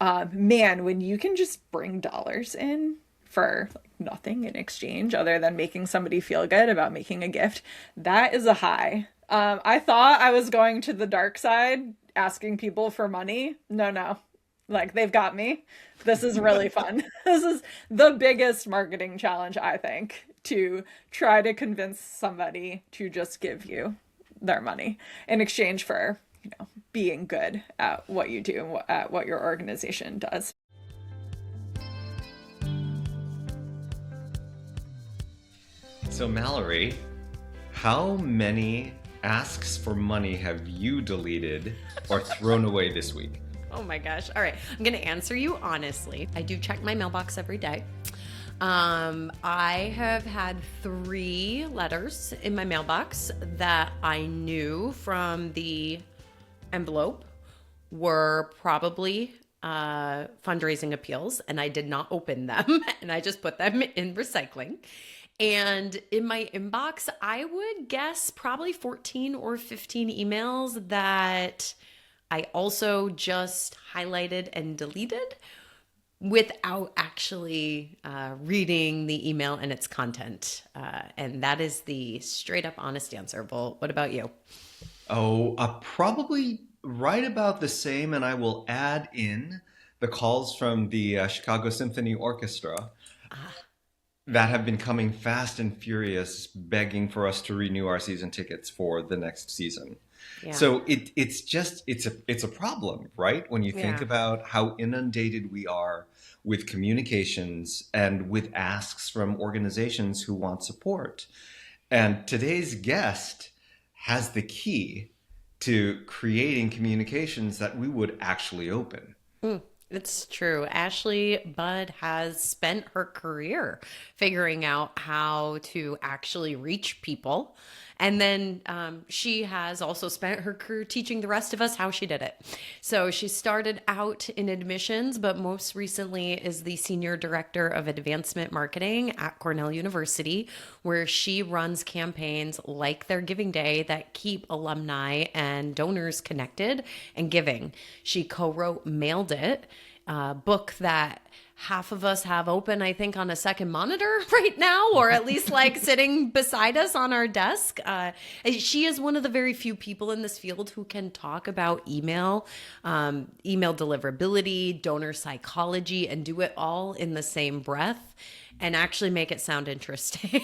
Man, when you can just bring dollars in for like nothing in exchange other than making somebody feel good about making a gift, that is a high. I thought I was going to the dark side, asking people for money. No, no. Like, they've got me. This is really fun. This is the biggest marketing challenge, I think, to try to convince somebody to just give you their money in exchange for, being good at what you do and at what your organization does. So Mallory, how many asks for money have you deleted or thrown away this week? Oh my gosh. All right. I'm going to answer you honestly. I do check my mailbox every day. I have had 3 letters in my mailbox that I knew from the envelope were probably fundraising appeals, and I did not open them, and I just put them in recycling. And in my inbox, I would guess probably 14 or 15 emails that I also just highlighted and deleted without actually reading the email and its content. And that is the straight up honest answer. Volt, what about you? Oh, probably right about the same, and I will add in the calls from the Chicago Symphony Orchestra that have been coming fast and furious, begging for us to renew our season tickets for the next season. Yeah. So it's a problem, right? When you think Yeah. about how inundated we are with communications and with asks from organizations who want support. And today's guest has the key to creating communications that we would actually open. It's true. Ashley Budd has spent her career figuring out how to actually reach people. And then she has also spent her career teaching the rest of us how she did it. So she started out in admissions, but most recently is the Senior Director of Advancement Marketing at Cornell University, where she runs campaigns like their Giving Day that keep alumni and donors connected and giving. She co-wrote Mailed It, a book that half of us have open, I think, on a second monitor right now, or at least like sitting beside us on our desk. She is one of the very few people in this field who can talk about email, email deliverability, donor psychology, and do it all in the same breath and actually make it sound interesting.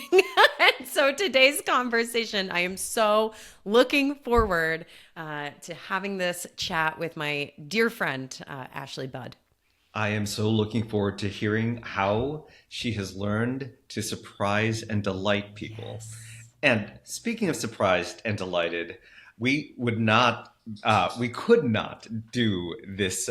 And so today's conversation, I am so looking forward to having this chat with my dear friend, Ashley Budd. I am so looking forward to hearing how she has learned to surprise and delight people. Yes. And speaking of surprised and delighted, we could not do this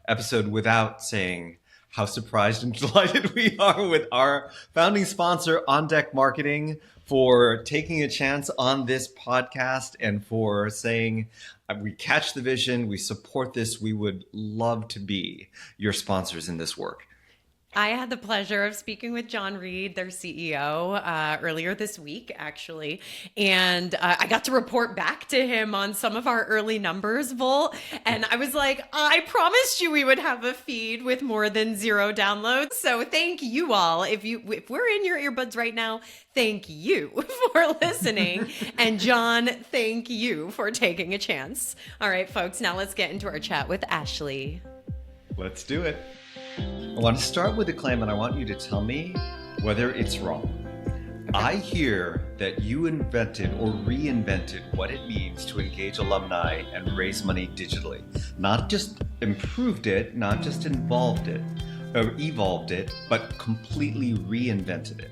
episode without saying how surprised and delighted we are with our founding sponsor, On Deck Marketing, for taking a chance on this podcast and for saying, we catch the vision, we support this, we would love to be your sponsors in this work. I had the pleasure of speaking with John Reed, their CEO, earlier this week, actually. And I got to report back to him on some of our early numbers, Volt. And I was like, I promised you we would have a feed with more than 0 downloads. So thank you all. If we're in your earbuds right now, thank you for listening. And John, thank you for taking a chance. All right, folks, now let's get into our chat with Ashley. Let's do it. I want to start with a claim, and I want you to tell me whether it's wrong. I hear that you invented or reinvented what it means to engage alumni and raise money digitally. Not just improved it, not just involved it, or evolved it, but completely reinvented it.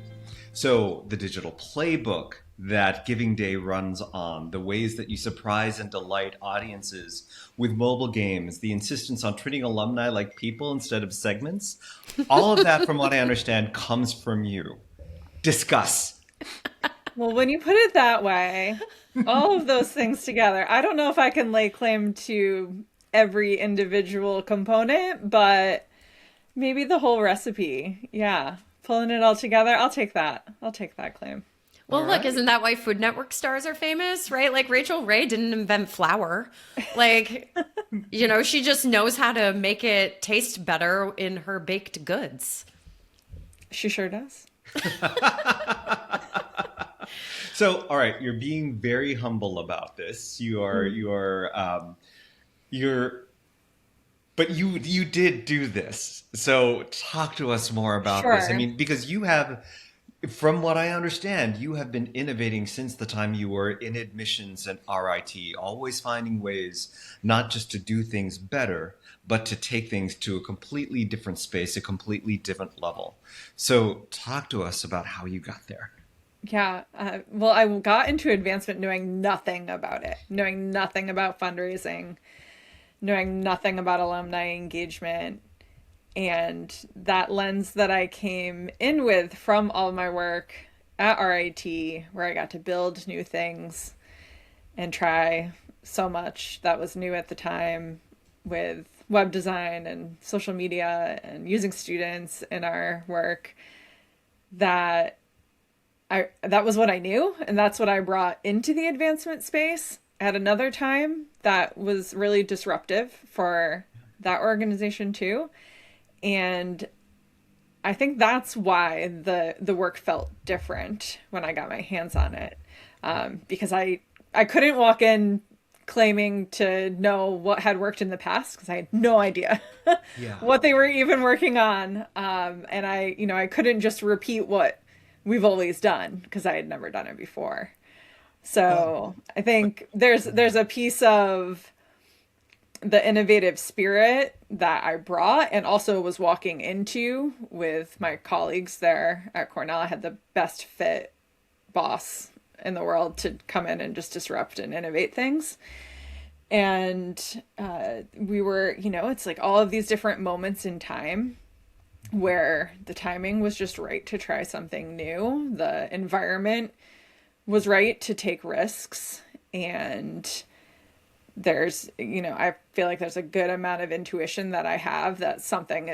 So the digital playbook that Giving Day runs on, the ways that you surprise and delight audiences with mobile games, the insistence on treating alumni like people instead of segments, all of that, from what I understand, comes from you. Discuss. Well, when you put it that way, all of those things together, I don't know if I can lay claim to every individual component, but maybe the whole recipe. Yeah. Pulling it all together. I'll take that. I'll take that claim. Well, All look, right. isn't that why Food Network stars are famous, right? Like Rachel Ray didn't invent flour. Like, she just knows how to make it taste better in her baked goods. She sure does. So, all right, you're being very humble about this. You're, but you did do this. So, talk to us more about this. I Sure. mean, because you have, from what I understand, you have been innovating since the time you were in admissions and RIT, always finding ways not just to do things better, but to take things to a completely different space, a completely different level. So, talk to us about how you got there. Yeah. Well, I got into advancement knowing nothing about it, knowing nothing about fundraising, knowing nothing about alumni engagement. And that lens that I came in with from all my work at RIT, where I got to build new things and try so much that was new at the time with web design and social media and using students in our work, that that was what I knew, and that's what I brought into the advancement space at another time that was really disruptive for that organization too. And I think that's why the work felt different when I got my hands on it, because I couldn't walk in claiming to know what had worked in the past because I had no idea Yeah. what they were even working on, and I couldn't just repeat what we've always done because I had never done it before. So I think there's a piece of the innovative spirit that I brought and also was walking into with my colleagues there at Cornell. I had the best fit boss in the world to come in and just disrupt and innovate things. And we were, it's like all of these different moments in time where the timing was just right to try something new. The environment was right to take risks, and I feel like there's a good amount of intuition that I have that something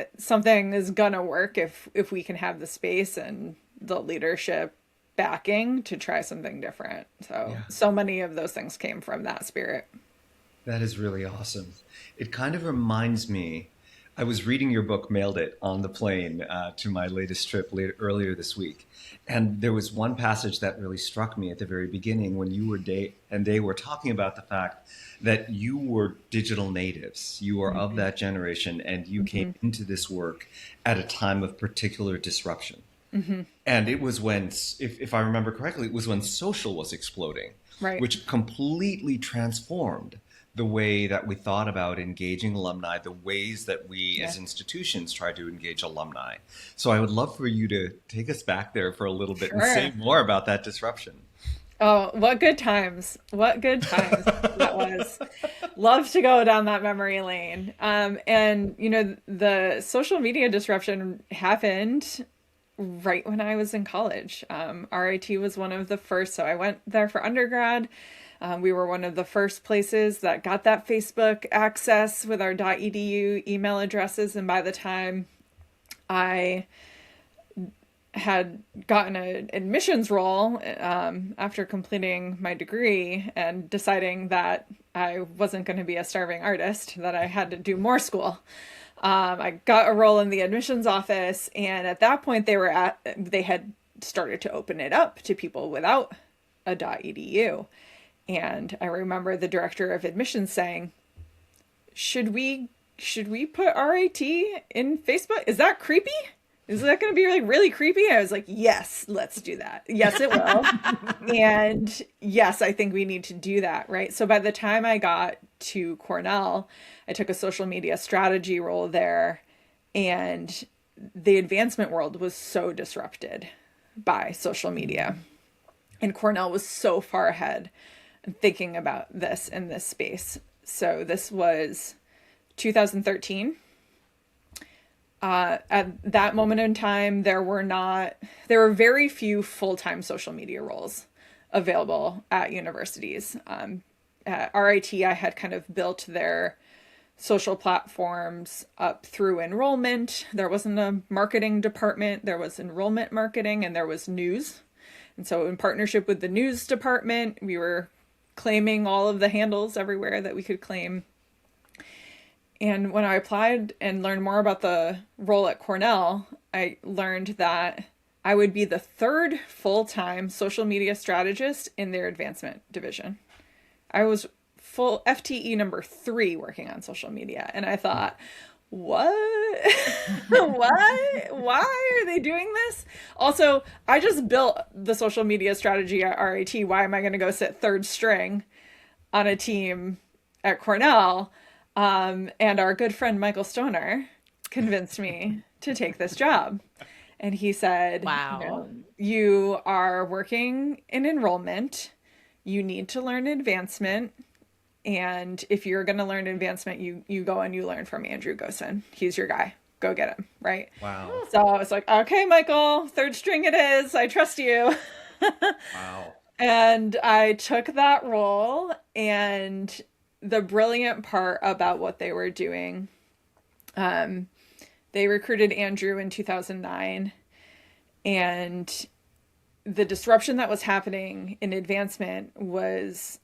is gonna work if we can have the space and the leadership backing to try something different. Yeah. So many of those things came from that spirit. That is really awesome. It kind of reminds me, I was reading your book, Mailed It, on the plane to my latest trip earlier this week. And there was one passage that really struck me at the very beginning when you they were talking about the fact that you were digital natives. You are of that generation, and you came into this work at a time of particular disruption. And it was when, if I remember correctly, it was when social was exploding, Right. which completely transformed the way that we thought about engaging alumni, the ways that we as institutions try to engage alumni. So I would love for you to take us back there for a little bit and say more about that disruption. Oh, what good times. What good times that was. Love to go down that memory lane. And, the social media disruption happened right when I was in college. RIT was one of the first, so I went there for undergrad. We were one of the first places that got that Facebook access with our .edu email addresses. And by the time I had gotten an admissions role after completing my degree and deciding that I wasn't going to be a starving artist, that I had to do more school, I got a role in the admissions office. And at that point, they had started to open it up to people without a .edu. And I remember the director of admissions saying, should we put RIT in Facebook? Is that creepy? Is that going to be really, really creepy? I was like, yes, let's do that. Yes, it will. And yes, I think we need to do that, right? So by the time I got to Cornell, I took a social media strategy role there, and the advancement world was so disrupted by social media. And Cornell was so far ahead thinking about this in this space. So this was 2013. At that moment in time, there were very few full-time social media roles available at universities. At RIT, I had kind of built their social platforms up through enrollment. There wasn't a marketing department. There was enrollment marketing, and there was news. And so in partnership with the news department, we were claiming all of the handles everywhere that we could claim. And when I applied and learned more about the role at Cornell, I learned that I would be the third full-time social media strategist in their advancement division. I was full FTE number 3 working on social media. And I thought, what? What? Why are they doing this? Also, I just built the social media strategy at RIT. Why am I going to go sit third string on a team at Cornell? And our good friend Michael Stoner convinced me to take this job. And he said, Wow. You are working in enrollment. You need to learn advancement. And if you're going to learn advancement, you go and you learn from Andrew Gosen. He's your guy. Go get him. Right. Wow. So I was like, okay, Michael, third string it is. I trust you. Wow. And I took that role. And the brilliant part about what they were doing, they recruited Andrew in 2009, and the disruption that was happening in advancement was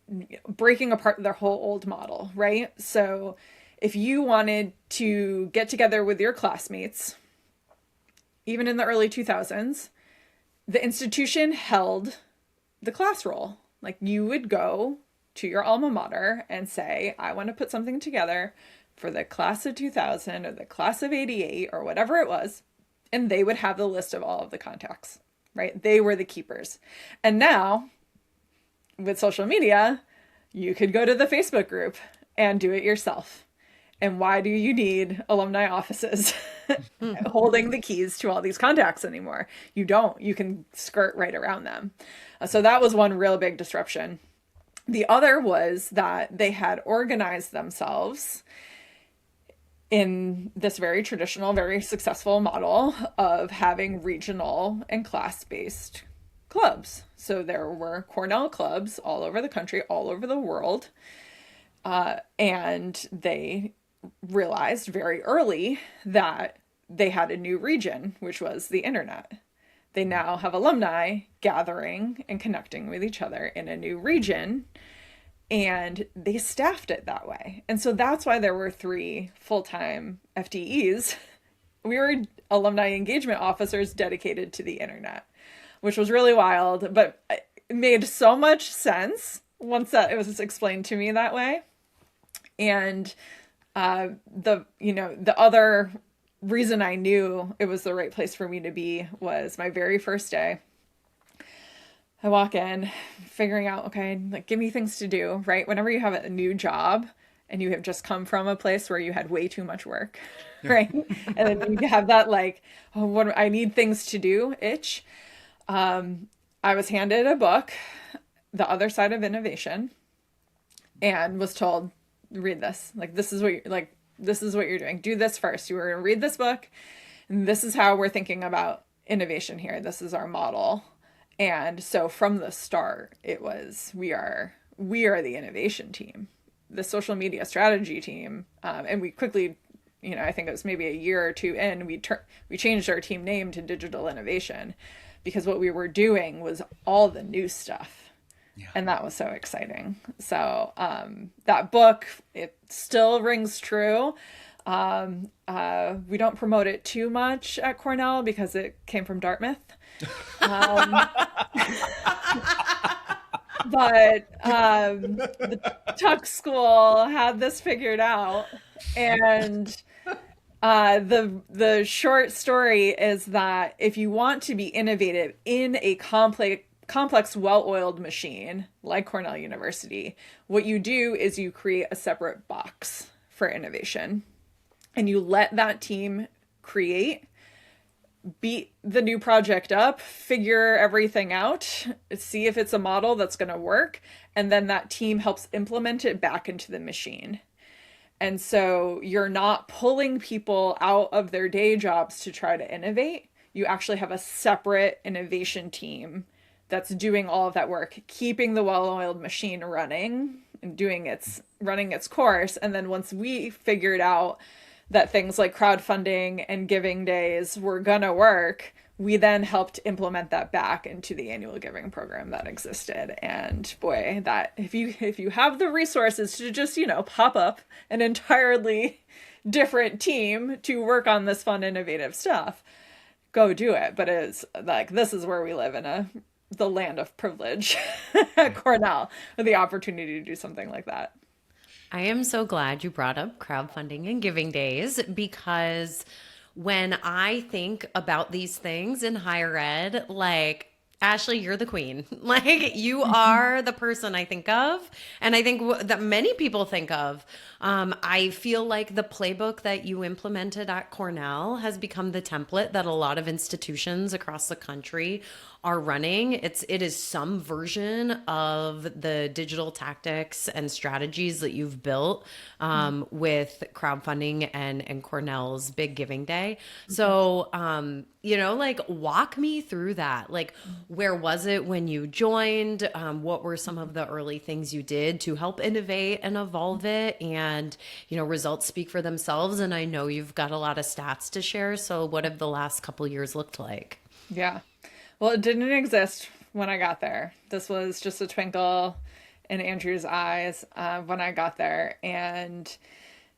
breaking apart their whole old model, right? So if you wanted to get together with your classmates, even in the early 2000s, the institution held the class roll. Like, you would go to your alma mater and say, I want to put something together for the class of 2000 or the class of 88 or whatever it was. And they would have the list of all of the contacts, right? They were the keepers. And now with social media, you could go to the Facebook group and do it yourself. And why do you need alumni offices holding the keys to all these contacts anymore? You don't. You can skirt right around them. So that was one real big disruption. The other was that they had organized themselves in this very traditional, very successful model of having regional and class-based clubs. So there were Cornell clubs all over the country, all over the world. And they realized very early that they had a new region, which was the internet. They now have alumni gathering and connecting with each other in a new region. And they staffed it that way. And so that's why there were 3 full-time FTEs. We were alumni engagement officers dedicated to the internet, which was really wild, but it made so much sense once that it was explained to me that way. And the other reason I knew it was the right place for me to be was my very first day. I walk in, figuring out, okay, like, give me things to do, right? Whenever you have a new job and you have just come from a place where you had way too much work, right? And then you have that, like, oh, what I need things to do itch. I was handed a book, The Other Side of Innovation, and was told, read this. Like, this is what you're doing. Do this first. You were going to read this book, and this is how we're thinking about innovation here. This is our model. And so from the start, it was, we are the innovation team, the social media strategy team. And we quickly, I think it was maybe a year or 2 in, we changed our team name to Digital Innovation, because what we were doing was all the new stuff. Yeah. And that was so exciting. So that book, it still rings true. We don't promote it too much at Cornell because it came from Dartmouth. But the Tuck School had this figured out, and the short story is that if you want to be innovative in a complex, well-oiled machine like Cornell University, what you do is you create a separate box for innovation, and you let that team create, beat the new project up, figure everything out, see if it's a model that's going to work, and then that team helps implement it back into the machine. And so you're not pulling people out of their day jobs to try to innovate. You actually have a separate innovation team that's doing all of that work, keeping the well-oiled machine running and running its course. And then once we figured out that things like crowdfunding and giving days were gonna work, we then helped implement that back into the annual giving program that existed. And boy, that if you have the resources to just, pop up an entirely different team to work on this fun, innovative stuff, go do it. But it's like, this is where we live in the land of privilege at Cornell, with the opportunity to do something like that. I am so glad you brought up crowdfunding and giving days, because when I think about these things in higher ed, like, Ashley, you're the queen. Like, you are the person I think of, and I think that many people think of. I feel like the playbook that you implemented at Cornell has become the template that a lot of institutions across the country are running. It is some version of the digital tactics and strategies that you've built with crowdfunding and Cornell's Big Giving Day. So, like, walk me through that. Like, where was it when you joined? What were some of the early things you did to help innovate and evolve it? And, results speak for themselves. And I know you've got a lot of stats to share. So what have the last couple years looked like? Yeah. Well, it didn't exist when I got there. This was just a twinkle in Andrew's eyes when I got there. And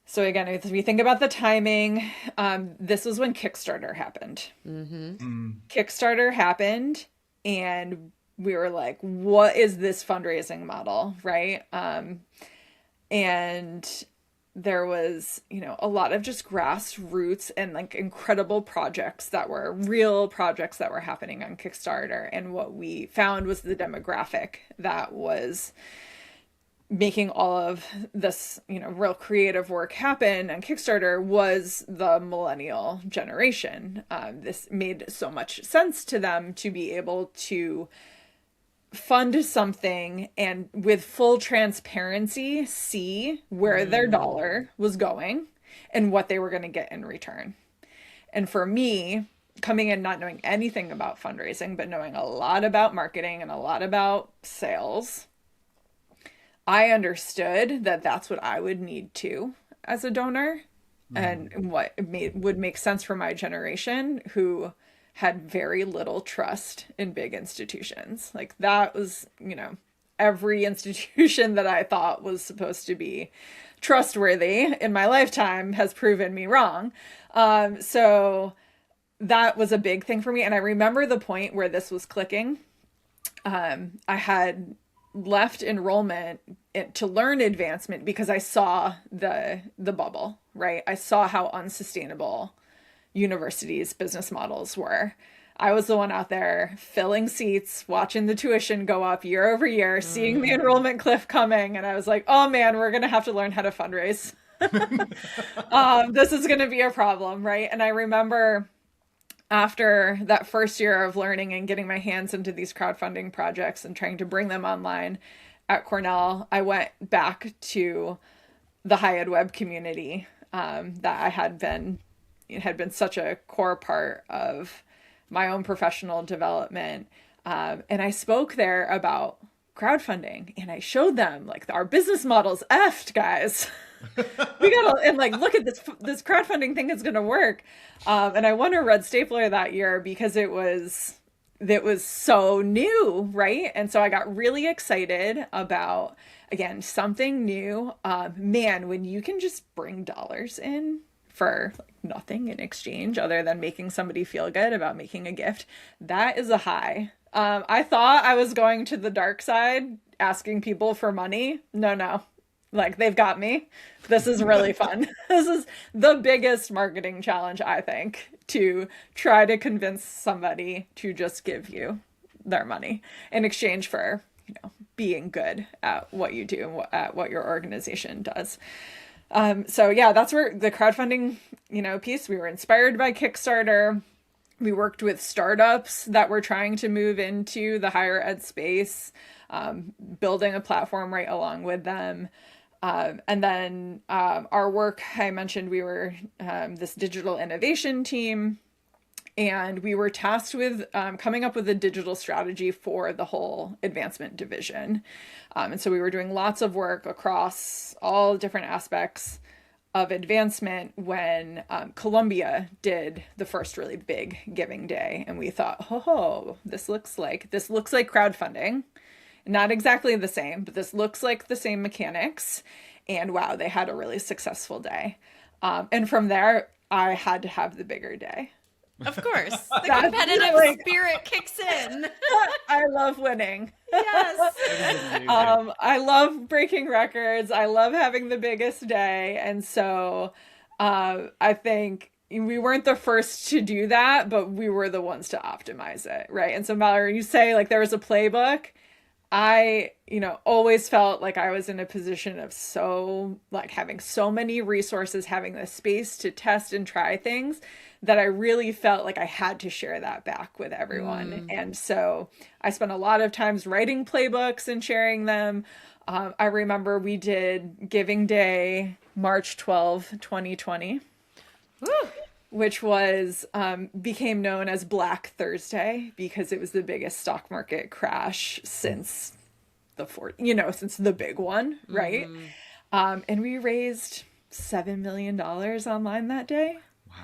so again, if we think about the timing, this was when Kickstarter happened. Kickstarter happened, and we were like, what is this fundraising model, right? And there was, a lot of just grassroots and like incredible projects that were real projects that were happening on Kickstarter. And what we found was the demographic that was making all of this, real creative work happen on Kickstarter was the millennial generation. This made so much sense to them to be able to fund something and with full transparency see where their dollar was going and what they were going to get in return. And for me, coming in not knowing anything about fundraising, but knowing a lot about marketing and a lot about sales, I understood that that's what I would need to as a donor, and what would make sense for my generation, who had very little trust in big institutions. Like, that was, every institution that I thought was supposed to be trustworthy in my lifetime has proven me wrong. So that was a big thing for me. And I remember the point where this was clicking. I had left enrollment to learn advancement because I saw the bubble, right? I saw how unsustainable universities' business models were. I was the one out there filling seats, watching the tuition go up year over year, seeing the enrollment cliff coming. And I was like, oh man, we're going to have to learn how to fundraise. This is going to be a problem, right? And I remember after that first year of learning and getting my hands into these crowdfunding projects and trying to bring them online at Cornell, I went back to the high ed web community that I had been, it had been such a core part of my own professional development. And I spoke there about crowdfunding, and I showed them, like, our business model's effed, guys. We gotta, and like, look at this crowdfunding thing is gonna work. And I won a Red Stapler that year because it was so new, right? And so I got really excited about, again, something new. Man, when you can just bring dollars in for like nothing in exchange other than making somebody feel good about making a gift, that is a high. I thought I was going to the dark side, asking people for money. No. Like, they've got me. This is really fun. This is the biggest marketing challenge, I think, to try to convince somebody to just give you their money in exchange for, being good at what you do and at what your organization does. So yeah, that's where the crowdfunding, piece, we were inspired by Kickstarter. We worked with startups that were trying to move into the higher ed space, building a platform right along with them. And then our work, I mentioned we were this digital innovation team, and we were tasked with coming up with a digital strategy for the whole advancement division. And so we were doing lots of work across all different aspects of advancement when Columbia did the first really big giving day, and we thought, oh, this looks like crowdfunding. Not exactly the same, but this looks like the same mechanics. And wow, they had a really successful day. And from there, I had to have the bigger day. Of course, the competitive spirit kicks in. I love winning. Yes. I love breaking records. I love having the biggest day. And so I think we weren't the first to do that, but we were the ones to optimize it, right? And so Mallory, you say like there was a playbook. I, always felt like I was in a position of having so many resources, having the space to test and try things, that I really felt like I had to share that back with everyone. And so I spent a lot of times writing playbooks and sharing them. I remember we did Giving Day, March 12, 2020. Woo! Which was became known as Black Thursday because it was the biggest stock market crash since since the big one, right? And we raised $7 million online that day. Wow.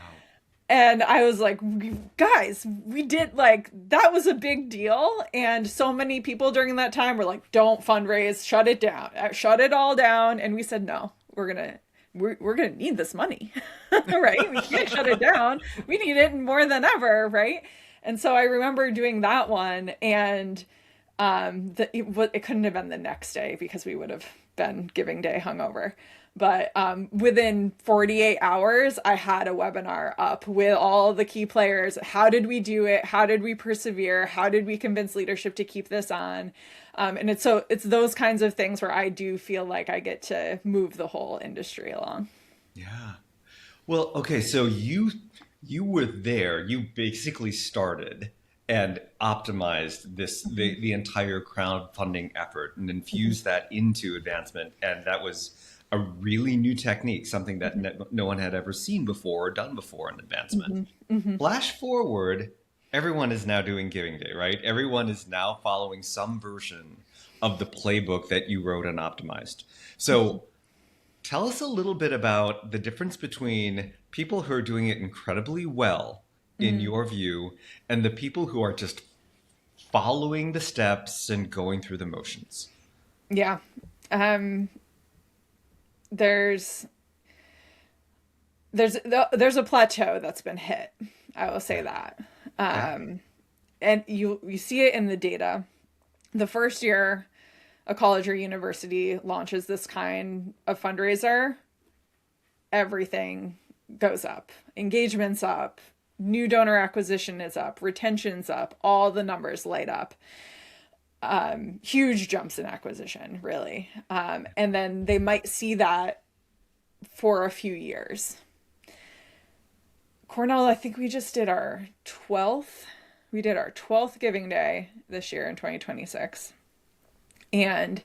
And I was like, guys, we did that was a big deal. And so many people during that time were like, don't fundraise, shut it down, shut it all down. And we said, no, we're going to need this money, right? We can't shut it down. We need it more than ever, right? And so I remember doing that one, and it couldn't have been the next day because we would have been Giving Day hungover. But within 48 hours, I had a webinar up with all the key players. How did we do it? How did we persevere? How did we convince leadership to keep this on? And it's those kinds of things where I do feel like I get to move the whole industry along. Yeah. Well, okay. So you were there. You basically started and optimized the entire crowdfunding effort and infused that into advancement. And that was a really new technique, something that no one had ever seen before or done before in advancement. Flash forward, everyone is now doing Giving Day, right? Everyone is now following some version of the playbook that you wrote and optimized. So tell us a little bit about the difference between people who are doing it incredibly well, in your view, and the people who are just following the steps and going through the motions. Yeah. There's a plateau that's been hit. I will say that. And you see it in the data. The first year a college or university launches this kind of fundraiser, everything goes up. Engagement's up, new donor acquisition is up, retention's up, all the numbers light up. Huge jumps in acquisition, really. And then they might see that for a few years. Cornell, I think we just did our 12th. We did our 12th Giving Day this year in 2026. And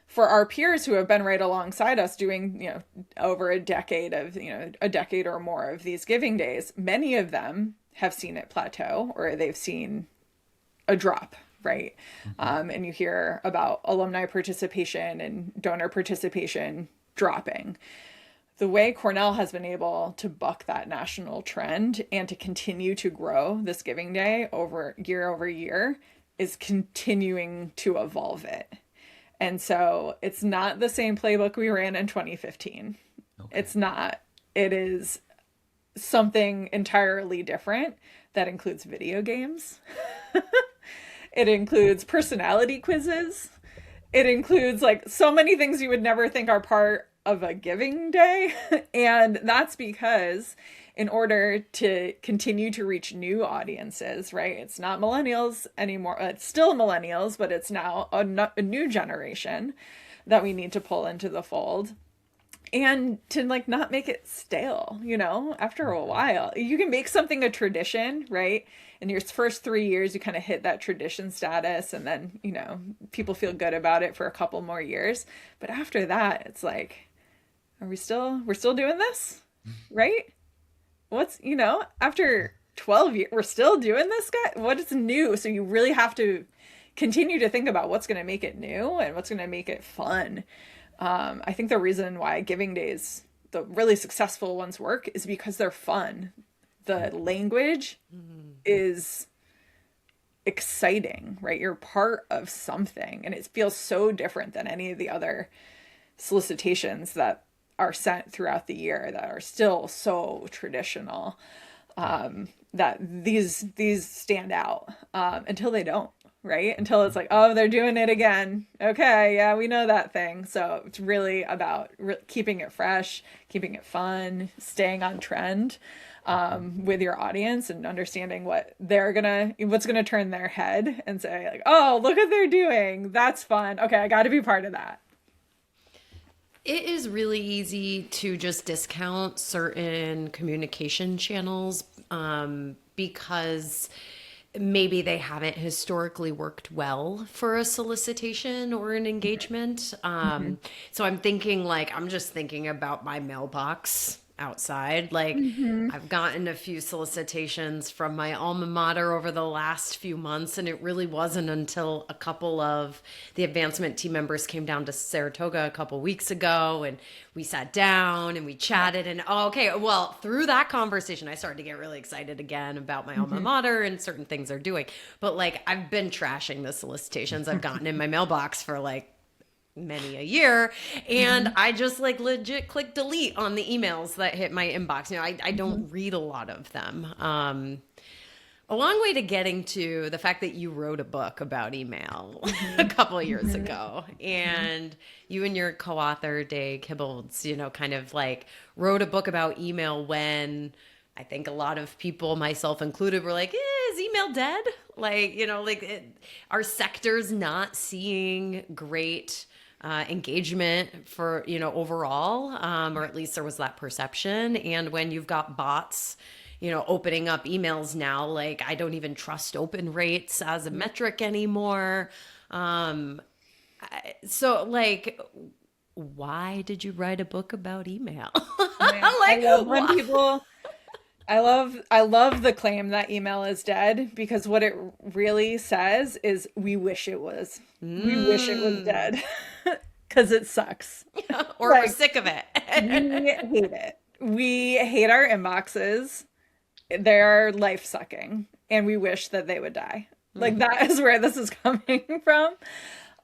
for our peers who have been right alongside us doing, over a decade or more of these Giving Days, many of them have seen it plateau or they've seen a drop, right? And you hear about alumni participation and donor participation dropping. The way Cornell has been able to buck that national trend and to continue to grow this Giving Day over year is continuing to evolve it. And so it's not the same playbook we ran in 2015. Okay. It's not. It is something entirely different that includes video games. It includes personality quizzes. It includes so many things you would never think are part of a Giving Day. And that's because in order to continue to reach new audiences, right? It's not millennials anymore. It's still millennials, but it's now a new generation that we need to pull into the fold. And to not make it stale, after a while. You can make something a tradition, right? In your first 3 years, you kind of hit that tradition status, and then, people feel good about it for a couple more years. But after that, it's we're still doing this, right? After 12 years, we're still doing this, guy? What is new? So you really have to continue to think about what's going to make it new and what's going to make it fun. I think the reason why Giving Days the really successful ones work is because they're fun. The language is exciting, right? You're part of something, and it feels so different than any of the other solicitations that are sent throughout the year that are still so traditional, that these stand out, until they don't, right? Until it's like, oh, they're doing it again. Okay, yeah, we know that thing. So it's really about keeping it fresh, keeping it fun, staying on trend, with your audience, and understanding what's gonna turn their head and say like, oh, look what they're doing. That's fun. Okay, I got to be part of that. It is really easy to just discount certain communication channels, because maybe they haven't historically worked well for a solicitation or an engagement. So I'm just thinking about my mailbox outside. Like, I've gotten a few solicitations from my alma mater over the last few months, and it really wasn't until a couple of the advancement team members came down to Saratoga a couple weeks ago, and we sat down and we chatted, and through that conversation I started to get really excited again about my alma mater and certain things they're doing. But like, I've been trashing the solicitations I've gotten in my mailbox for like many a year, and I just like legit click delete on the emails that hit my inbox. I don't read a lot of them. A long way to getting to the fact that you wrote a book about email a couple of years ago, and you and your co-author Day Kibbolds, kind of like wrote a book about email when I think a lot of people, myself included, were like, is email dead? Our sector's not seeing great engagement for, overall, or at least there was that perception. And when you've got bots, opening up emails now, like, I don't even trust open rates as a metric anymore. So like, why did you write a book about email? I love the claim that email is dead, because what it really says is we wish it was. We wish it was dead, because it sucks. Or we're sick of it. We hate it. We hate our inboxes. They're life sucking, and we wish that they would die. Like, that is where this is coming from.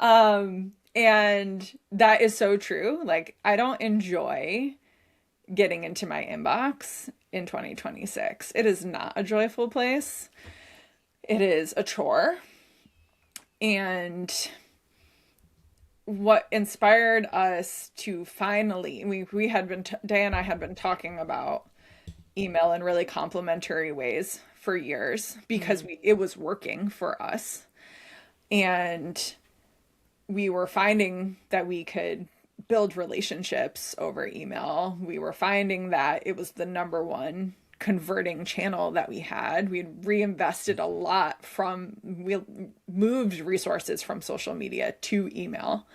And that is so true. Like, I don't enjoy getting into my inbox in 2026. It is not a joyful place. It is a chore. And what inspired us to finally, we had been, Day and I had been talking about email in really complementary ways for years, because it was working for us. And we were finding that we could build relationships over email. We were finding that it was the number one converting channel that we had. We had reinvested a lot we moved resources from social media to email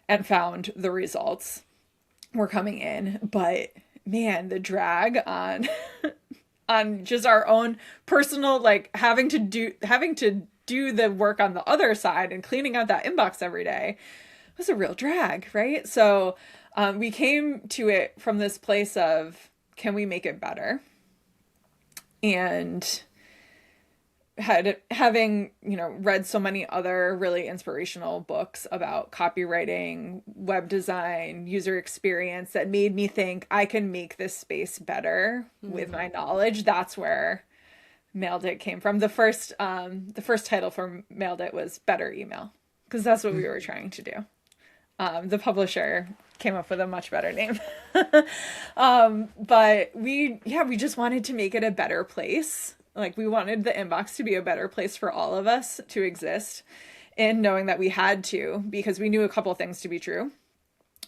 and found the results were coming in. But man, the drag on on just our own personal, like, having to do the work on the other side and cleaning out that inbox every day was a real drag, right? So we came to it from this place of, can we make it better? And having read so many other really inspirational books about copywriting, web design, user experience, that made me think I can make this space better with my knowledge. That's where Mailed It came from. The first title for Mailed It was Better Email, because that's what we were trying to do. The publisher came up with a much better name. But we just wanted to make it a better place. Like, we wanted the inbox to be a better place for all of us to exist, and knowing that we had to, because we knew a couple things to be true.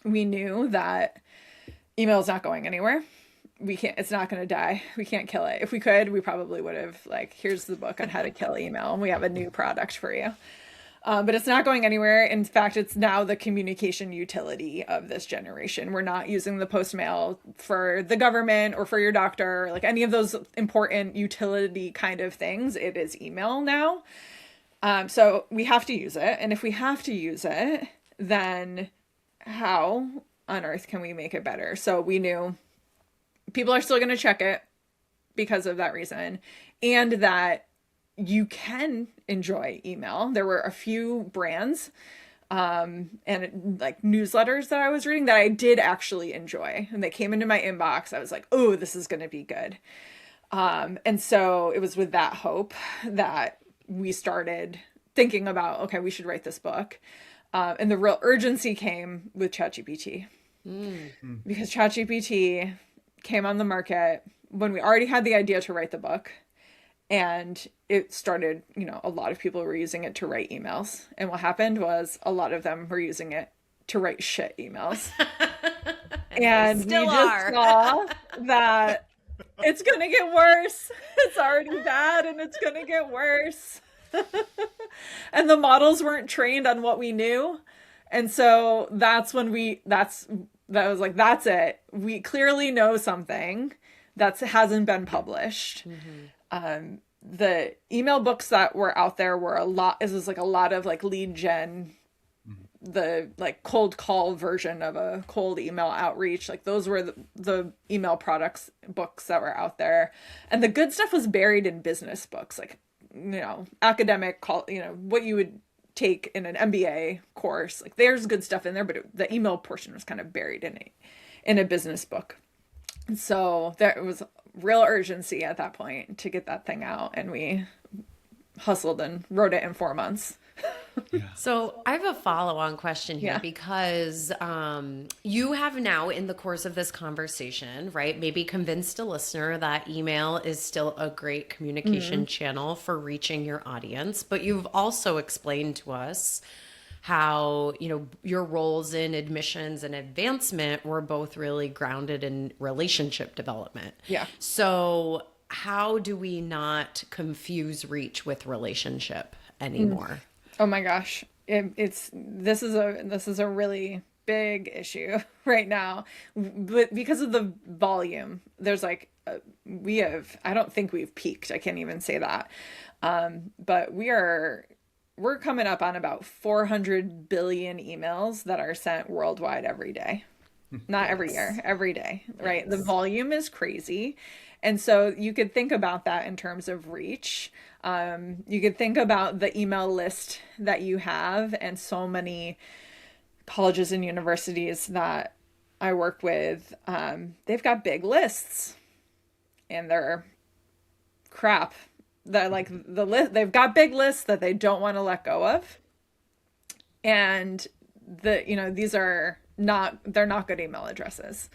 We knew that email is not going anywhere. It's not going to die. We can't kill it. If we could, we probably would have, like, here's the book on how to kill email, and we have a new product for you. But it's not going anywhere. In fact, it's now the communication utility of this generation. We're not using the post mail for the government or for your doctor, like any of those important utility kind of things. It is email now. So we have to use it. And if we have to use it, then how on earth can we make it better? So we knew people are still going to check it because of that reason, and that you can enjoy email. There were a few brands and like newsletters that I was reading that I did actually enjoy, and they came into my inbox. I was like, oh, this is going to be good. And so it was with that hope that we started thinking about, okay, we should write this book. And the real urgency came with ChatGPT, because ChatGPT came on the market when we already had the idea to write the book. And it started, a lot of people were using it to write emails. And what happened was a lot of them were using it to write shit emails. and we just saw that it's going to get worse. It's already bad and it's going to get worse. And the models weren't trained on what we knew. And so that's when that was like, that's it. We clearly know something that hasn't been published. The email books that were out there were a lot of like lead gen, the like cold call version of a cold email outreach. Like those were the email books that were out there. And the good stuff was buried in business books, like, academic call, what you would take in an MBA course. Like there's good stuff in there, but the email portion was kind of buried in a business book. And so there was real urgency at that point to get that thing out, and we hustled and wrote it in 4 months. So I have a follow-on question here, because you have now, in the course of this conversation, right, maybe convinced a listener that email is still a great communication channel for reaching your audience, but you've also explained to us how, your roles in admissions and advancement were both really grounded in relationship development. Yeah. So how do we not confuse reach with relationship anymore? Oh my gosh. This is a really big issue right now, but because of the volume, there's like, I don't think we've peaked. I can't even say that. But we're coming up on about 400 billion emails that are sent worldwide every day. Not every year, every day, right? The volume is crazy. And so you could think about that in terms of reach. You could think about the email list that you have, and so many colleges and universities that I work with, they've got big lists, and they're crap. That like the list, they've got big lists that they don't want to let go of. And these are they're not good email addresses.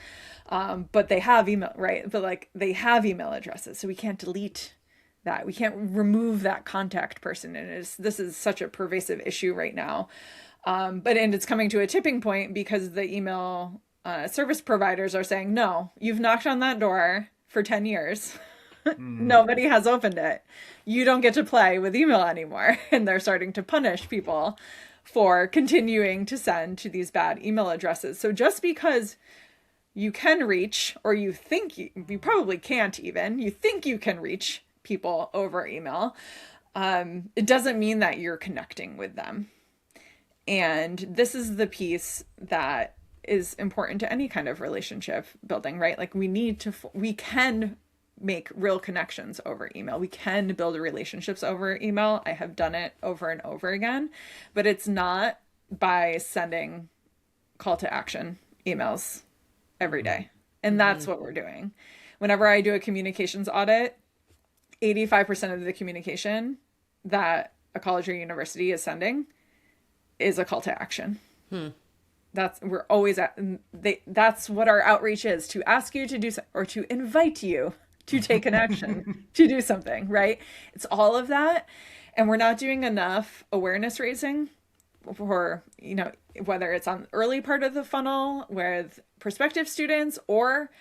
But they have email, right? But like they have email addresses, so we can't delete that. We can't remove that contact person. And this is such a pervasive issue right now. And it's coming to a tipping point because the email service providers are saying, no, you've knocked on that door for 10 years. Nobody has opened it. You don't get to play with email anymore. And they're starting to punish people for continuing to send to these bad email addresses. So just because you can reach, or you think you probably can't even, you think you can reach people over email, it doesn't mean that you're connecting with them. And this is the piece that is important to any kind of relationship building, right? Like we can make real connections over email. We can build relationships over email. I have done it over and over again, but it's not by sending call to action emails every day. And that's what we're doing. Whenever I do a communications audit, 85% of the communication that a college or university is sending is a call to action. That's what our outreach is, to ask you to do or to invite you to take an action, to do something, right? It's all of that. And we're not doing enough awareness raising for, whether it's on the early part of the funnel with prospective students, or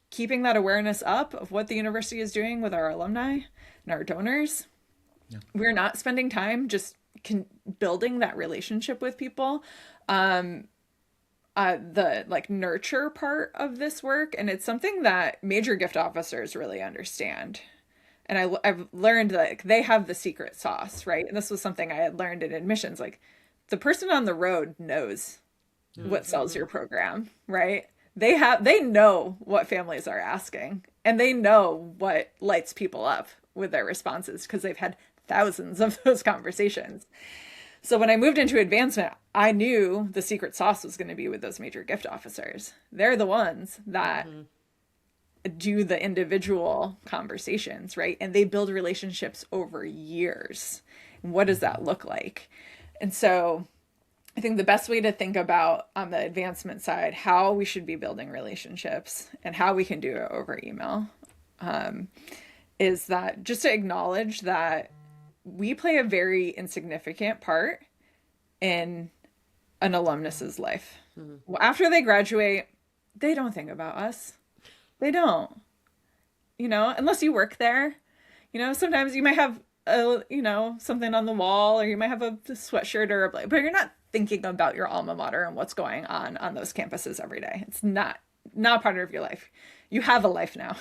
keeping that awareness up of what the university is doing with our alumni and our donors. Yeah. We're not spending time just building that relationship with people. The like nurture part of this work, and it's something that major gift officers really understand. And I've learned that they have the secret sauce, right? And this was something I had learned in admissions. Like the person on the road knows what sells your program, right? They know what families are asking, and they know what lights people up with their responses because they've had thousands of those conversations. So when I moved into advancement, I knew the secret sauce was going to be with those major gift officers. They're the ones that do the individual conversations, right? And they build relationships over years. And what does that look like? And so I think the best way to think about on the advancement side, how we should be building relationships and how we can do it over email, is that just to acknowledge that we play a very insignificant part in an alumnus's life. Well, after they graduate, they don't think about us. They don't, unless you work there. Sometimes you might have something on the wall, or you might have a sweatshirt or but you're not thinking about your alma mater and what's going on those campuses every day. It's not part of your life. You have a life now.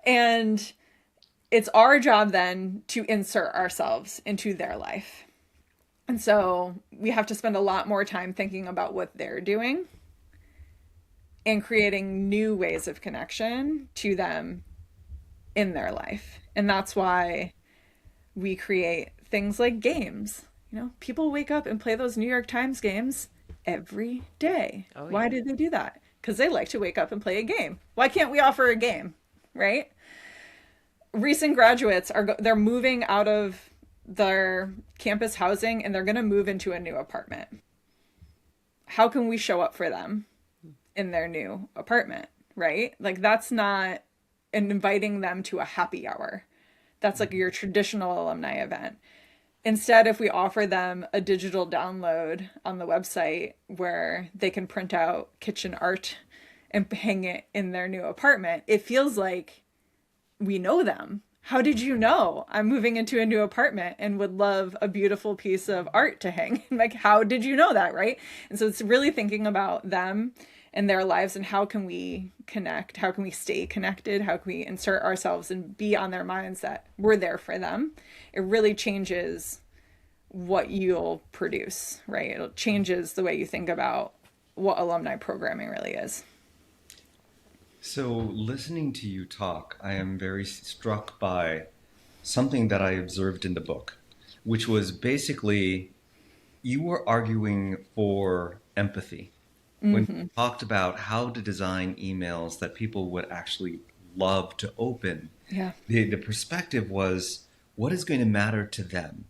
And it's our job then to insert ourselves into their life. And so we have to spend a lot more time thinking about what they're doing and creating new ways of connection to them in their life. And that's why we create things like games. People wake up and play those New York Times games every day. Oh, yeah. Why do they do that? Because they like to wake up and play a game. Why can't we offer a game, right? Recent graduates they're moving out of their campus housing and they're going to move into a new apartment. How can we show up for them in their new apartment, right? Like, that's not inviting them to a happy hour. That's like your traditional alumni event. Instead, if we offer them a digital download on the website where they can print out kitchen art and hang it in their new apartment, it feels like we know them. How did you know I'm moving into a new apartment and would love a beautiful piece of art to hang? Like, how did you know that, right? And so it's really thinking about them and their lives and how can we connect? How can we stay connected? How can we insert ourselves and be on their minds that we're there for them? It really changes what you'll produce, right? It changes the way you think about what alumni programming really is. So listening to you talk, I am very struck by something that I observed in the book, which was basically you were arguing for empathy when you talked about how to design emails that people would actually love to open. Yeah. The perspective was, what is going to matter to them?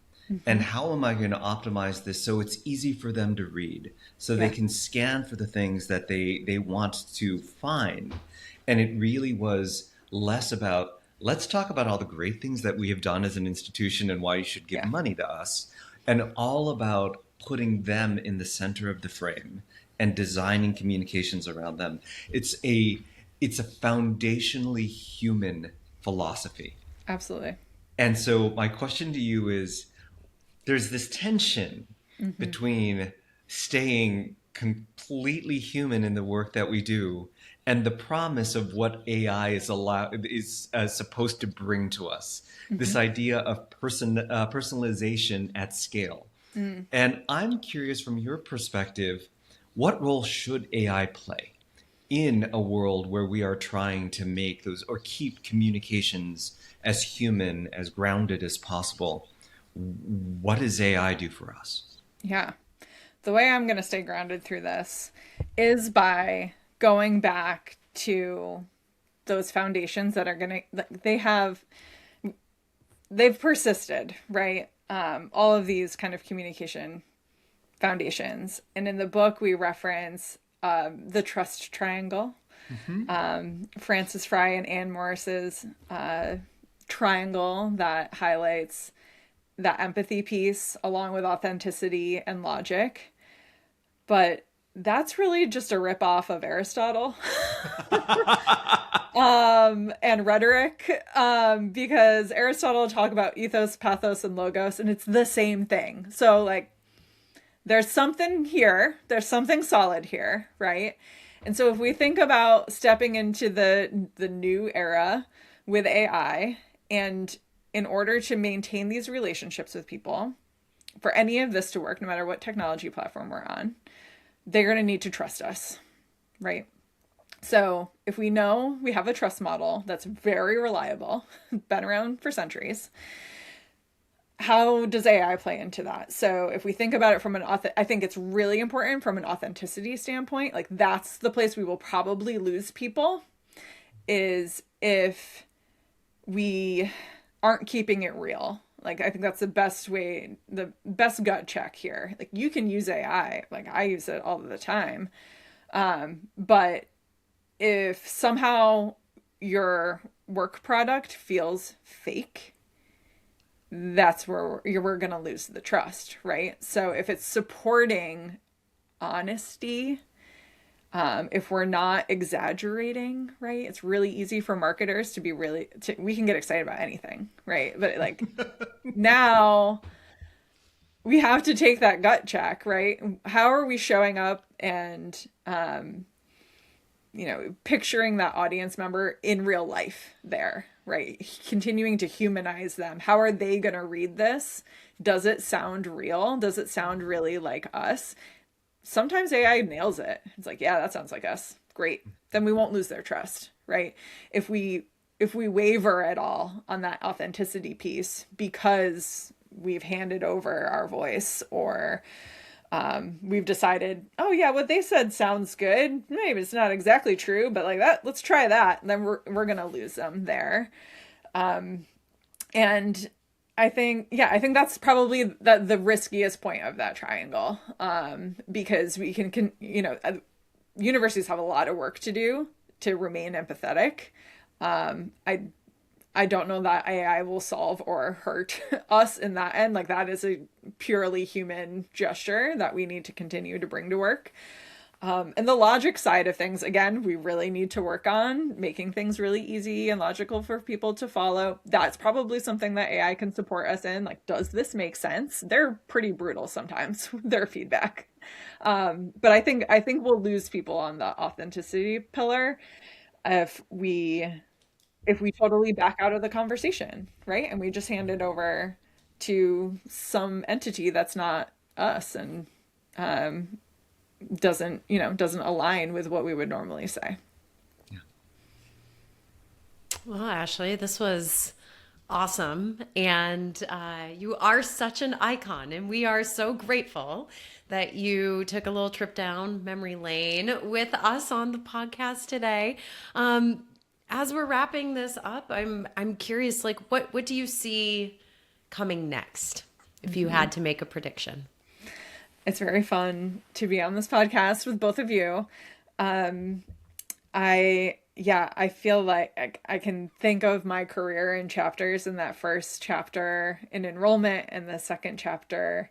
And how am I going to optimize this so it's easy for them to read, so they can scan for the things that they want to find? And it really was less about, let's talk about all the great things that we have done as an institution and why you should give money to us, and all about putting them in the center of the frame and designing communications around them. It's a foundationally human philosophy. Absolutely. And so my question to you is, there's this tension between staying completely human in the work that we do and the promise of what AI is supposed to bring to us. This idea of personalization at scale. And I'm curious, from your perspective, what role should AI play in a world where we are trying to make those or keep communications as human, as grounded as possible? What does AI do for us? Yeah. The way I'm going to stay grounded through this is by going back to those foundations that are going to, they've persisted, right? All of these kind of communication foundations. And in the book, we reference the trust triangle, Francis Fry and Anne Morris's triangle that highlights that empathy piece along with authenticity and logic. But that's really just a ripoff of Aristotle and rhetoric, because Aristotle talked about ethos, pathos, and logos, and it's the same thing. So like, there's something here, there's something solid here, right? And so if we think about stepping into the new era with AI, and in order to maintain these relationships with people, for any of this to work, no matter what technology platform we're on, they're going to need to trust us, right? So if we know we have a trust model that's very reliable, been around for centuries, how does AI play into that? So if we think about it from I think it's really important from an authenticity standpoint. Like that's the place we will probably lose people, is if we aren't keeping it real. Like I think that's the best way, the best gut check here. Like you can use AI, like I use it all the time. But if somehow your work product feels fake, that's where we're going to lose the trust, right? So if it's supporting honesty, if we're not exaggerating, right? It's really easy for marketers to be we can get excited about anything, right? But like now we have to take that gut check, right? How are we showing up and, picturing that audience member in real life there, right? Continuing to humanize them. How are they going to read this? Does it sound real? Does it sound really like us? Sometimes AI nails it. It's like, yeah, that sounds like us. Great. Then we won't lose their trust, right? If we waver at all on that authenticity piece because we've handed over our voice, or we've decided, oh yeah, what they said sounds good. Maybe it's not exactly true, but like that, let's try that. And then we're gonna lose them there. And I think that's probably the riskiest point of that triangle, because we can universities have a lot of work to do to remain empathetic. I don't know that AI will solve or hurt us in that end. Like that is a purely human gesture that we need to continue to bring to work. And the logic side of things, again, we really need to work on making things really easy and logical for people to follow. That's probably something that AI can support us in. Like, does this make sense? They're pretty brutal sometimes with their feedback. But I think we'll lose people on the authenticity pillar if we totally back out of the conversation, right? And we just hand it over to some entity that's not us and doesn't align with what we would normally say. Yeah. Well, Ashley, this was awesome. And you are such an icon, and we are so grateful that you took a little trip down memory lane with us on the podcast today. As we're wrapping this up, I'm curious, like, what do you see coming next if you had to make a prediction? It's very fun to be on this podcast with both of you. I feel like I can think of my career in chapters, in that first chapter in enrollment and the second chapter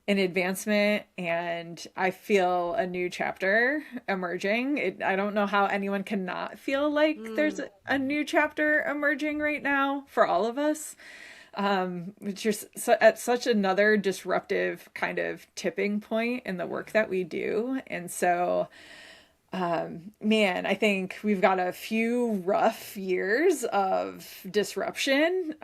in advancement, and I feel a new chapter emerging. I don't know how anyone can not feel like there's a new chapter emerging right now for all of us. Which is at such another disruptive kind of tipping point in the work that we do. And so, man, I think we've got a few rough years of disruption,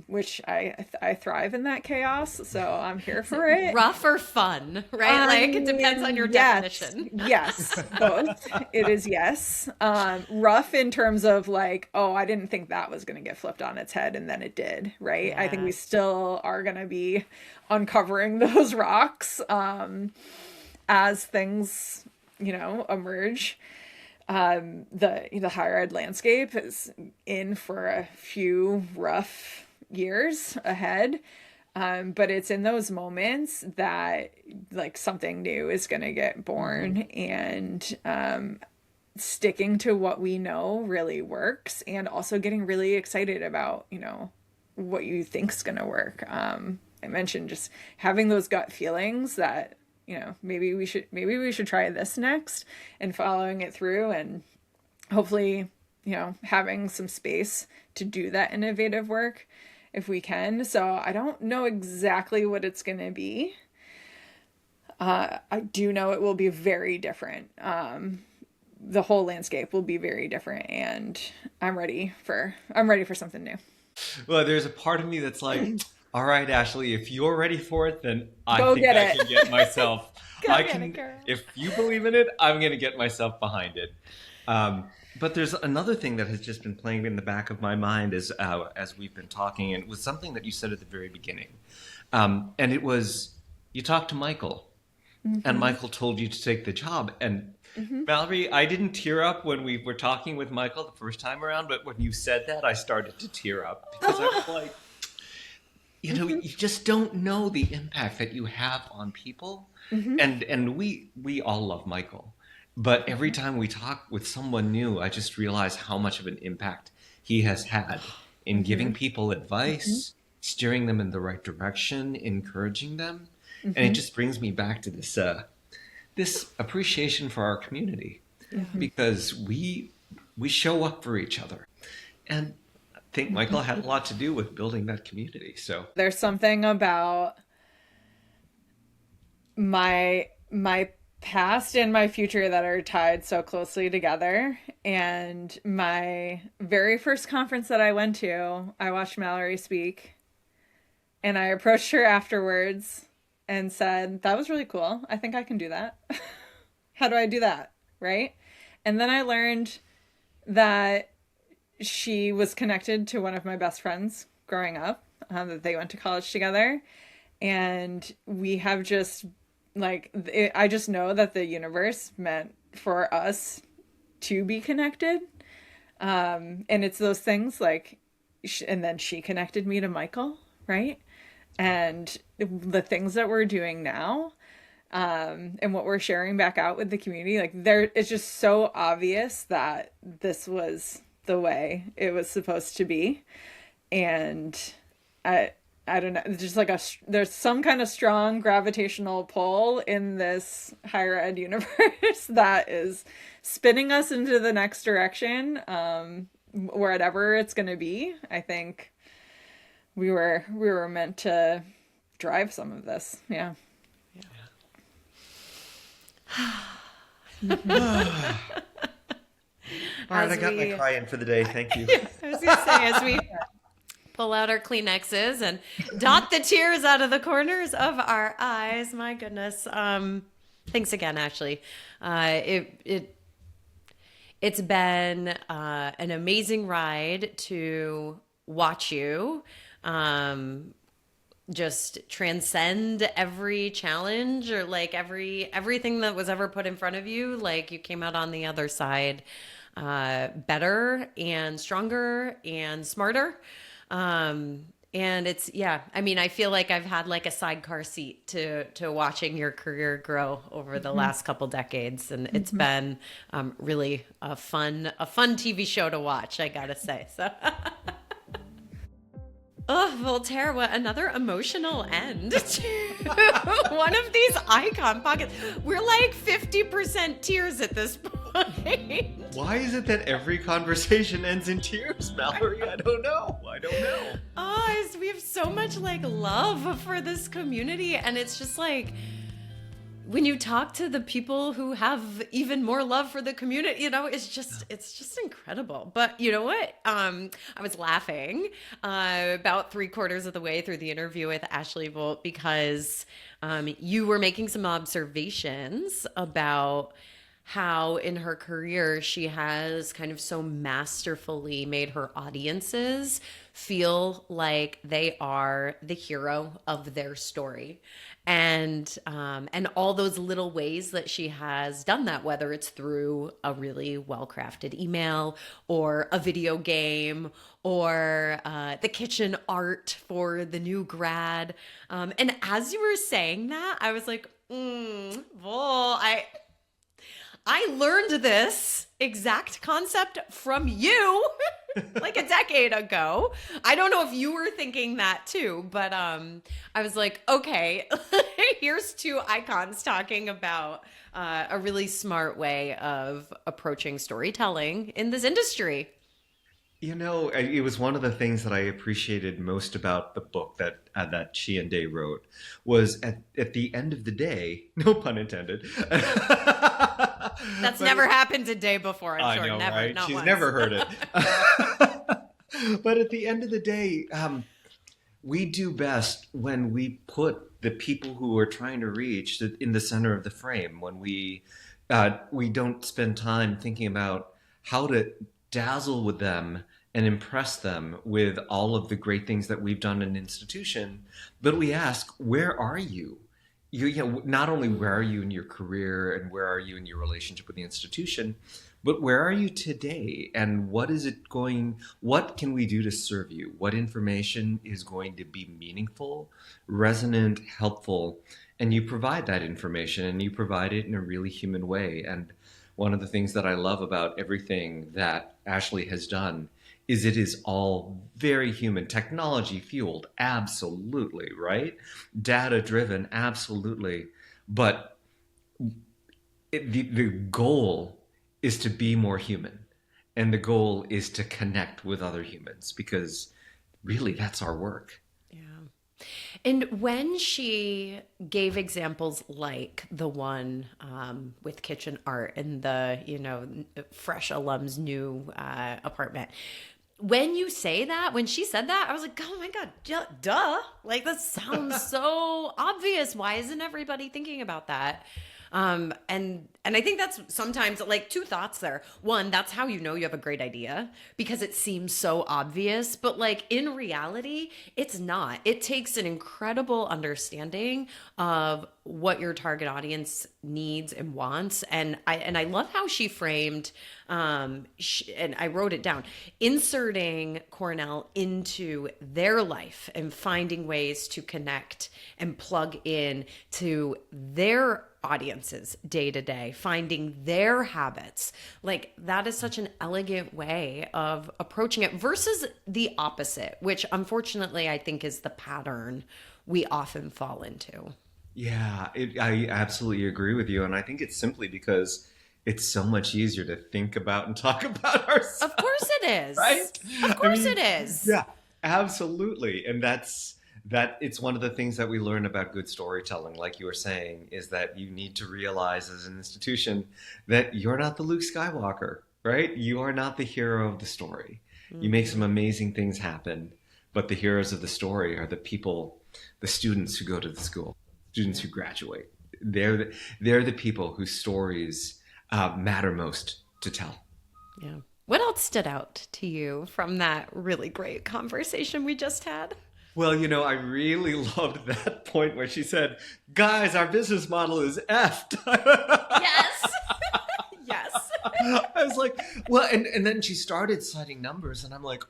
which I thrive in that chaos. So I'm here for it. Rough or fun, right? Like it depends on your definition. Yes, both. It is yes. Rough in terms of like, oh, I didn't think that was going to get flipped on its head, and then it did, right? Yeah. I think we still are going to be uncovering those rocks as things emerge. The higher ed landscape is in for a few rough years ahead. But it's in those moments that like something new is going to get born, and sticking to what we know really works, and also getting really excited about, what you think's going to work. I mentioned just having those gut feelings that maybe we should try this next, and following it through, and hopefully, having some space to do that innovative work if we can. So I don't know exactly what it's going to be. I do know it will be very different. The whole landscape will be very different, and I'm ready for something new. Well, there's a part of me that's like, all right, Ashley, if you're ready for it, then I can get myself. If you believe in it, I'm going to get myself behind it. But there's another thing that has just been playing in the back of my mind as we've been talking, and it was something that you said at the very beginning. And it was, you talked to Michael, and Michael told you to take the job. And Mallory, I didn't tear up when we were talking with Michael the first time around, but when you said that, I started to tear up because I was like, you know, you just don't know the impact that you have on people. And we all love Michael. But every time we talk with someone new, I just realize how much of an impact he has had in giving people advice, steering them in the right direction, encouraging them. And it just brings me back to this appreciation for our community, because we show up for each other. And I think Michael had a lot to do with building that community. So there's something about my past and my future that are tied so closely together. And my very first conference that I went to, I watched Mallory speak, and I approached her afterwards and said, that was really cool. I think I can do that. How do I do that? Right? And then I learned that she was connected to one of my best friends growing up, that they went to college together. And we have just, I just know that the universe meant for us to be connected. And it's those things and then she connected me to Michael, right? And the things that we're doing now, and what we're sharing back out with the community, it's just so obvious that this was the way it was supposed to be. And I don't know, just there's some kind of strong gravitational pull in this higher ed universe that is spinning us into the next direction, wherever it's going to be. I think we were meant to drive some of this. Yeah. All right, I got my cry in for the day. Thank you. I was going to say, as we pull out our Kleenexes and dot the tears out of the corners of our eyes. My goodness. Thanks again, Ashley. It's been an amazing ride to watch you just transcend every challenge, or everything that was ever put in front of you. You came out on the other side better and stronger and smarter. And it's, I feel like I've had a sidecar seat to watching your career grow over the last couple decades. And it's been really a fun TV show to watch, I gotta say. So oh, Voltaire, what another emotional end to one of these icon pockets. We're 50% tears at this point. Why is it that every conversation ends in tears, Mallory? I don't know. Oh, we have so much love for this community, and it's just when you talk to the people who have even more love for the community, it's just incredible. But you know what? I was laughing about 3/4 of the way through the interview with Ashley Volt, because you were making some observations about how in her career she has kind of so masterfully made her audiences feel like they are the hero of their story. And all those little ways that she has done that, whether it's through a really well-crafted email or a video game or the kitchen art for the new grad. And as you were saying that, I was like, well, I learned this exact concept from you a decade ago. I don't know if you were thinking that too, but I was like, okay, here's two icons talking about a really smart way of approaching storytelling in this industry. It was one of the things that I appreciated most about the book that she and Day wrote, was at the end of the day, no pun intended. That's never happened a day before, I'm sure. I know, never, right? not She's once. never heard it. But at the end of the day, we do best when we put the people who we're trying to reach in the center of the frame, when we don't spend time thinking about how to dazzle with them and impress them with all of the great things that we've done in an institution. But we ask, where are you? Not only where are you in your career and where are you in your relationship with the institution, but where are you today? And what can we do to serve you? What information is going to be meaningful, resonant, helpful? And you provide that information, and you provide it in a really human way. And one of the things that I love about everything that Ashley has done is it is all very human, technology fueled, absolutely, right? Data driven, absolutely. But the goal is to be more human. And the goal is to connect with other humans, because really that's our work. Yeah. And when she gave examples like the one with kitchen art and the, fresh alum's new apartment, when you say that, when she said that, I was like, oh my God, duh. Like, that sounds so obvious. Why isn't everybody thinking about that? And I think that's sometimes like two thoughts there. One, that's how you know you have a great idea, because it seems so obvious, but like in reality, it's not. It takes an incredible understanding of what your target audience needs and wants. And I love how she framed, and I wrote it down, inserting Cornell into their life and finding ways to connect and plug in to their audiences day to day, finding their habits. Like, that is such an elegant way of approaching it versus the opposite, which unfortunately I think is the pattern we often fall into. Yeah, I absolutely agree with you. And I think it's simply because it's so much easier to think about and talk about ourselves. Of course it is. Right? Of course it is. Yeah, absolutely. And it's one of the things that we learn about good storytelling, like you were saying, is that you need to realize as an institution that you're not the Luke Skywalker, right? You are not the hero of the story. You make some amazing things happen, but the heroes of the story are the people, the students who go to the school, students who graduate. They're the people whose stories matter most to tell. Yeah. What else stood out to you from that really great conversation we just had? Well, I really loved that point where she said, guys, our business model is effed. Yes. Yes. I was like, well, and then she started citing numbers, and I'm like,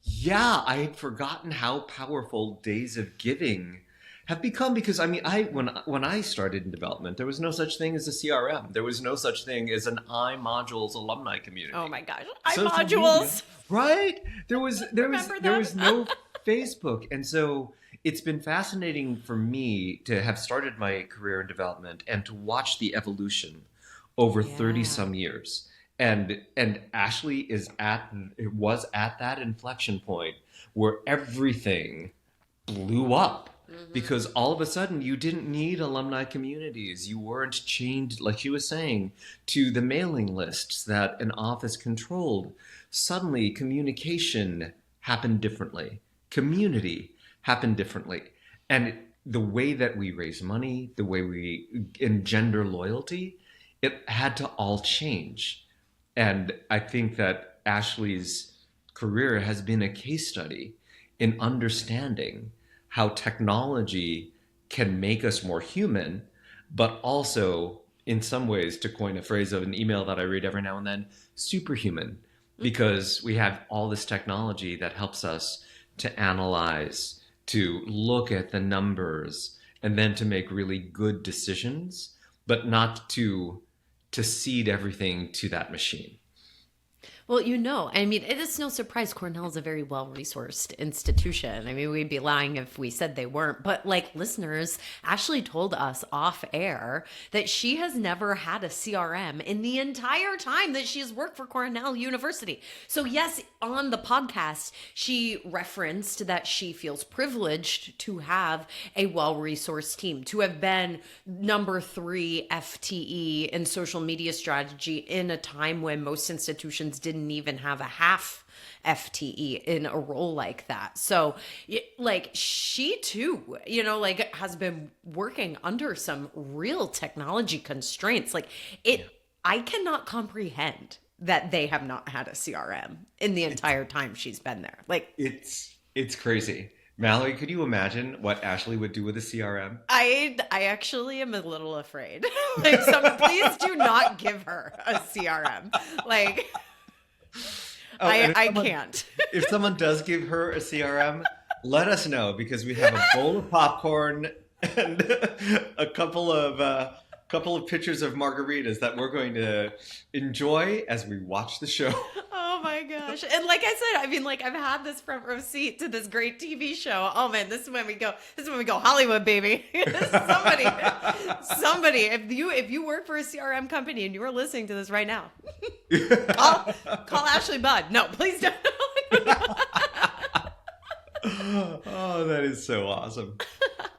yeah, I had forgotten how powerful days of giving have become, because when I started in development, there was no such thing as a CRM. There was no such thing as an iModules alumni community. Oh my gosh. Social iModules. media, right? There was no Facebook. And so it's been fascinating for me to have started my career in development and to watch the evolution over 30 some years. And Ashley was at that inflection point where everything blew up. Because all of a sudden you didn't need alumni communities. You weren't chained, like she was saying, to the mailing lists that an office controlled. Suddenly communication happened differently. Community happened differently. And the way that we raise money, the way we engender loyalty, it had to all change. And I think that Ashley's career has been a case study in understanding how technology can make us more human, but also, in some ways, to coin a phrase of an email that I read every now and then, superhuman, because we have all this technology that helps us to analyze, to look at the numbers, and then to make really good decisions, but not to cede everything to that machine. Well, it is no surprise Cornell is a very well-resourced institution. I mean, we'd be lying if we said they weren't. But like listeners, Ashley told us off air that she has never had a CRM in the entire time that she has worked for Cornell University. So yes, on the podcast, she referenced that she feels privileged to have a well-resourced team, to have been number 3 FTE in social media strategy in a time when most institutions didn't even have a half FTE in a role like that. So like she too, has been working under some real technology constraints. I cannot comprehend that they have not had a CRM in the entire time she's been there. Like, it's crazy. Mallory, could you imagine what Ashley would do with a CRM? I actually am a little afraid. Like, please do not give her a CRM. Like, I can't. If someone does give her a CRM, let us know, because we have a bowl of popcorn and a couple of pitchers of margaritas that we're going to enjoy as we watch the show. Oh my gosh. And like I said, I mean, like, I've had this front row seat to this great TV show. Oh man, this is when we go Hollywood, baby. somebody, if you work for a CRM company and you are listening to this right now, call Ashley Budd. No, please don't. Oh, that is so awesome.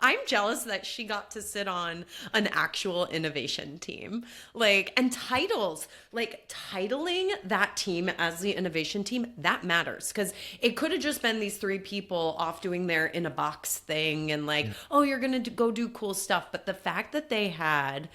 I'm jealous that she got to sit on an actual innovation team. Like, and titles, like titling that team as the innovation team, that matters. Because it could have just been these 3 people off doing their in a box thing and like, oh, you're going to go do cool stuff. But the fact that they had,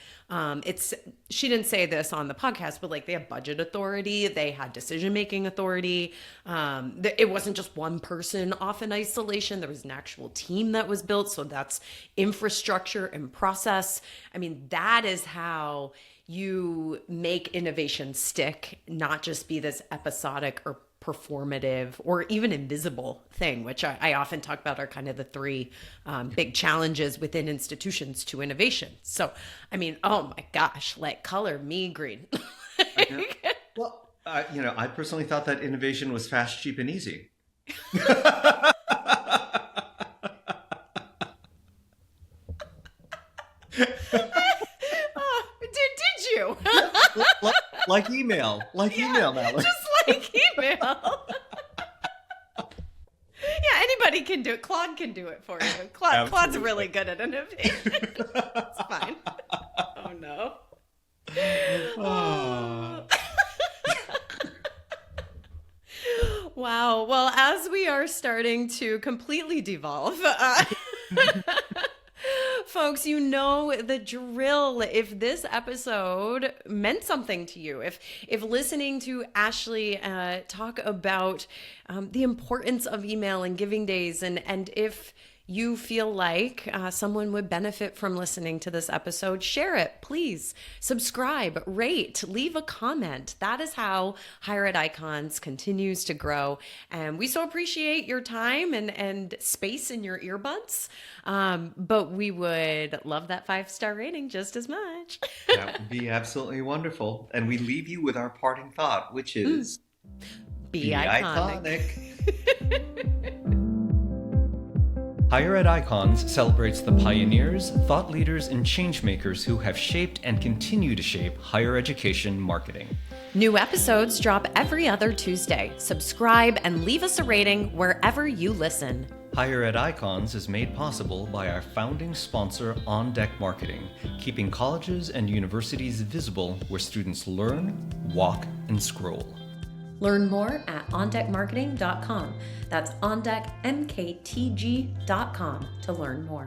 she didn't say this on the podcast, but like they have budget authority, they had decision-making authority. It wasn't just one person off in isolation. There was an actual team that was built. So that's infrastructure and process. I mean, that is how you make innovation stick, not just be this episodic or performative or even invisible thing, which I often talk about are kind of the 3 big challenges within institutions to innovation. So, I mean, oh my gosh, like color me green. Well, I personally thought that innovation was fast, cheap, and easy. Did you? like email, Mallory. Just like email. Yeah, anybody can do it. Claude can do it for you. Claude's really good at innovation. It's fine. Oh no. Oh. Wow. Well, as we are starting to completely devolve, folks, you know the drill. If this episode meant something to you, if listening to Ashley talk about the importance of email and giving days, and if you feel like someone would benefit from listening to this episode, share it, please. Subscribe, rate, leave a comment. That is how Higher Ed Icons continues to grow. And we so appreciate your time and space in your earbuds. But we would love that 5-star rating just as much. That would be absolutely wonderful. And we leave you with our parting thought, which is Be iconic. Higher Ed Icons celebrates the pioneers, thought leaders, and changemakers who have shaped and continue to shape higher education marketing. New episodes drop every other Tuesday. Subscribe and leave us a rating wherever you listen. Higher Ed Icons is made possible by our founding sponsor, On Deck Marketing, keeping colleges and universities visible where students learn, walk, and scroll. Learn more at ondeckmarketing.com. That's ondeckmktg.com to learn more.